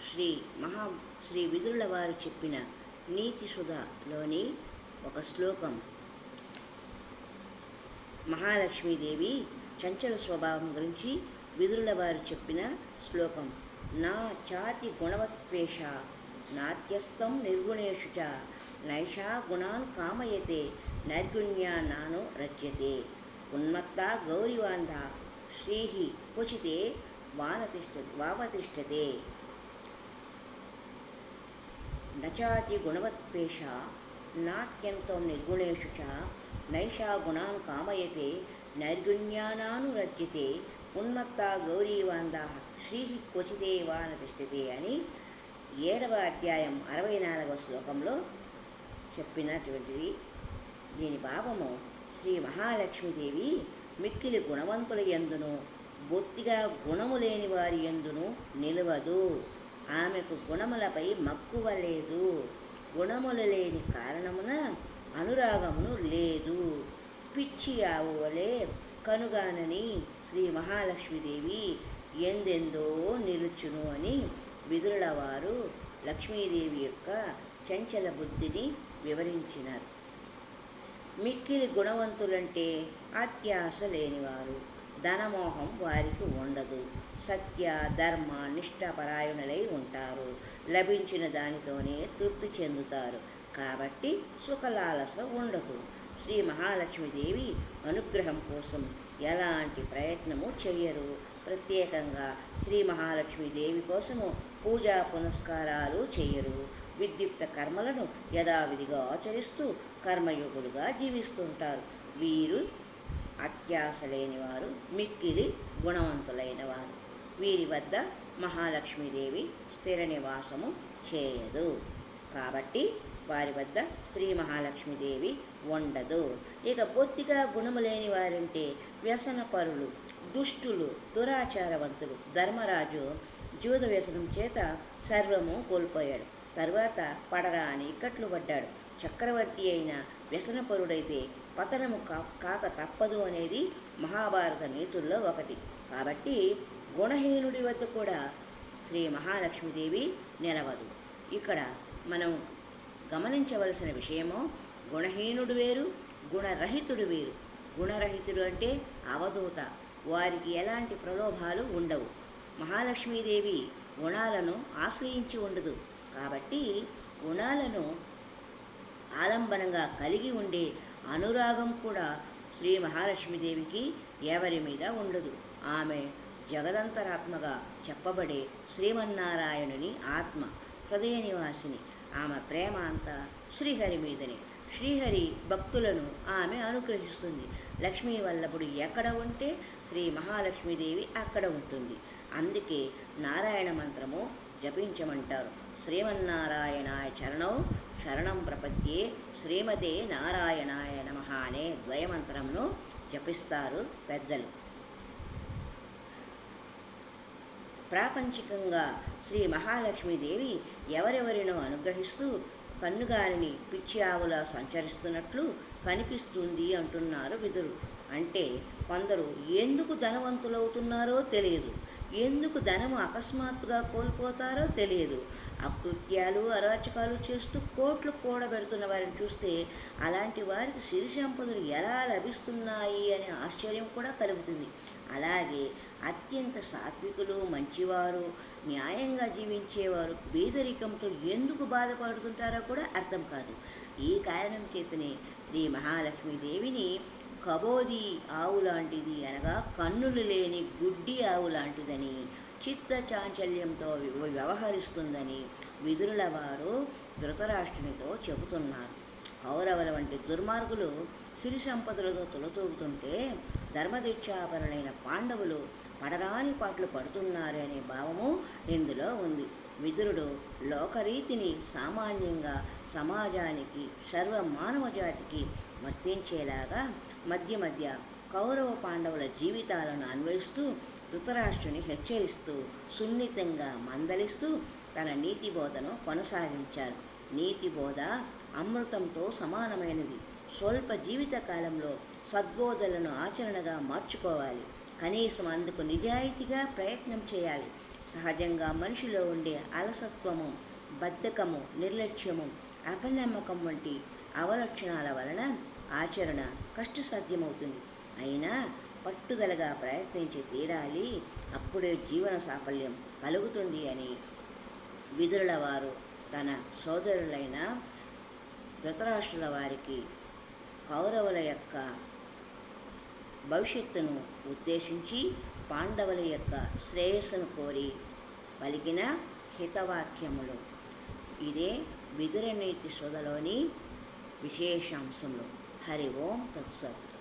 శ్రీ మహా శ్రీ విదురుల వారు చెప్పిన నీతి సుధలోని ఒక శ్లోకం. మహాలక్ష్మీదేవి చంచల స్వభావం గురించి విదురుల వారు చెప్పిన శ్లోకం. నా చాతి గుణవత్వేష నాత్యస్తం నిర్గుణేషు చ నైషా గుణాన్ కామయతే నైర్గుణ్యా నాను రజ్యతే ఉన్మత్తా గౌరివాంధ శ్రీహి క్వచితే వావతిష్టతే. నచాతి గుణవత్వేష నాత్యంతం నిర్గుణేషు చ నైషా గుణాన్ కామయతే నైర్గుణ్యానానురజ్యతే ఉన్మత్తా గౌరీవాంధ శ్రీహి క్వచితే వానతిష్టతే అని 7వ అధ్యాయం 64వ శ్లోకంలో చెప్పినటువంటిది. దీని భావము, శ్రీ మహాలక్ష్మీదేవి మిక్కిలి గుణవంతుల యందును బొత్తిగా గుణము లేని వారి యందును నిలవదు. ఆమెకు గుణములపై మక్కువ లేదు. గుణములు లేని కారణమున అనురాగమును లేదు. పిచ్చి ఆవు వలె కనుగానని శ్రీ మహాలక్ష్మీదేవి ఎందెందో నిలుచును అని విదురుల వారు లక్ష్మీదేవి యొక్క చంచల బుద్ధిని వివరించినారు. మిక్కిలి గుణవంతులంటే అత్యాశ లేనివారు, ధనమోహం వారికి ఉండదు, సత్య ధర్మ నిష్ఠాపరాయణులై ఉంటారు, లభించిన దానితోనే తృప్తి చెందుతారు. కాబట్టి సుఖలాలస ఉండదు. శ్రీ మహాలక్ష్మీదేవి అనుగ్రహం కోసం ఎలాంటి ప్రయత్నము చెయ్యరు. ప్రత్యేకంగా శ్రీ మహాలక్ష్మీదేవి కోసము పూజా పునస్కారాలు చెయ్యరు. విద్యుక్త కర్మలను యథావిధిగా ఆచరిస్తూ కర్మయోగులుగా జీవిస్తుంటారు. వీరు అత్యాశ లేనివారు, మిక్కిలి గుణవంతులైన వారు. వీరి వద్ద మహాలక్ష్మీదేవి స్థిర నివాసము చేయదు. కాబట్టి వారి వద్ద శ్రీ మహాలక్ష్మీదేవి ఉండదు. ఇక బొత్తిగా గుణము లేని వారంటే వ్యసనపరులు, దుష్టులు, దురాచారవంతులు. ధర్మరాజు జూద వ్యసనం చేత సర్వము కోల్పోయాడు. తరువాత పడరాని ఇక్కట్లు పడ్డాడు. చక్రవర్తి అయిన వ్యసనపరుడైతే పతనము కాక తప్పదు అనేది మహాభారత నీతుల్లో ఒకటి. కాబట్టి గుణహీనుడి వద్ద కూడా శ్రీ మహాలక్ష్మీదేవి నిలవదు. ఇక్కడ మనం గమనించవలసిన విషయము, గుణహీనుడు వేరు, గుణరహితుడు వేరు. గుణరహితుడు అంటే అవధూత, వారికి ఎలాంటి ప్రలోభాలు ఉండవు. మహాలక్ష్మీదేవి గుణాలను ఆశ్రయించి ఉండదు. కాబట్టి గుణాలను ఆలంబనంగా కలిగి ఉండే అనురాగం కూడా శ్రీ మహాలక్ష్మీదేవికి ఎవరి మీద ఉండదు. ఆమె జగదంతరాత్మగా చెప్పబడే శ్రీమన్నారాయణుని ఆత్మ, హృదయ నివాసిని. ఆమె ప్రేమ అంతా శ్రీహరి మీదనే. శ్రీహరి భక్తులను ఆమె అనుగ్రహిస్తుంది. లక్ష్మీ వల్లభుడు ఎక్కడ ఉంటే శ్రీ మహాలక్ష్మీదేవి అక్కడ ఉంటుంది. అందుకే నారాయణ మంత్రము జపించమంటారు. శ్రీమన్నారాయణాయ చరణం శరణం ప్రపద్యే శ్రీమతే నారాయణాయ నమః అనే ద్వయమంత్రమును జపిస్తారు పెద్దలు. ప్రాపంచికంగా శ్రీ మహాలక్ష్మీదేవి ఎవరెవరినో అనుగ్రహిస్తూ కన్నుగారిని పిచ్చి ఆవులా సంచరిస్తున్నట్లు కనిపిస్తుంది అంటున్నారు విదురు. అంటే కొందరు ఎందుకు ధనవంతులవుతున్నారో తెలియదు, ఎందుకు ధనము అకస్మాత్తుగా కోల్పోతారో తెలియదు. అకృత్యాలు అరాచకాలు చేస్తూ కోట్లు కూడబెడుతున్న వారిని చూస్తే అలాంటి వారికి సిరి సంపదలు ఎలా లభిస్తున్నాయి అనే ఆశ్చర్యం కూడా కలుగుతుంది. అలాగే అత్యంత సాత్వికులు, మంచివారు, న్యాయంగా జీవించేవారు పేదరికంతో ఎందుకు బాధపడుతుంటారో కూడా అర్థం కాదు. ఈ కారణం చేతనే శ్రీ మహాలక్ష్మీదేవిని కబోది ఆవు లాంటిది, అనగా కన్నులు లేని గుడ్డి ఆవు లాంటిదని, చిత్త చాంచల్యంతో వ్యవహరిస్తుందని విదురుల వారు ధృతరాష్ట్రునితో చెబుతున్నారు. కౌరవుల వంటి దుర్మార్గులు సిరి సంపదలతో తులతూగుతుంటే ధర్మదీక్షాపరులైన పాండవులు పడరాని పాటలు పడుతున్నారు అనే భావము ఇందులో ఉంది. విదురుడు లోకరీతిని సామాన్యంగా సమాజానికి, సర్వ మానవ జాతికి వర్తించేలాగా మధ్య మధ్య కౌరవ పాండవుల జీవితాలను అన్వయిస్తూ ధృతరాష్ట్రుని హెచ్చరిస్తూ సున్నితంగా మందలిస్తూ తన నీతి బోధను కొనసాగించారు. నీతి బోధ అమృతంతో సమానమైనది. స్వల్ప జీవిత కాలంలో సద్బోధలను ఆచరణగా మార్చుకోవాలి. కనీసం అందుకు నిజాయితీగా ప్రయత్నం చేయాలి. సహజంగా మనిషిలో ఉండే అలసత్వము, బద్ధకము, నిర్లక్ష్యము, అపనమ్మకం వంటి అవలక్షణాల వలన ఆచరణ కష్టసాధ్యమవుతుంది. అయినా పట్టుదలగా ప్రయత్నించి తీరాలి, అప్పుడే జీవన సాఫల్యం కలుగుతుంది అని విదురుల వారు తన సోదరులైన ధృతరాష్ట్రుల వారికి కౌరవుల యొక్క భవిష్యత్తును ఉద్దేశించి పాండవుల యొక్క శ్రేయస్సును కోరి పలికిన హితవాక్యములు. ఇదే విదురనీతి సుధలోని విశేషాంశములు. హరి ఓం తత్సత్.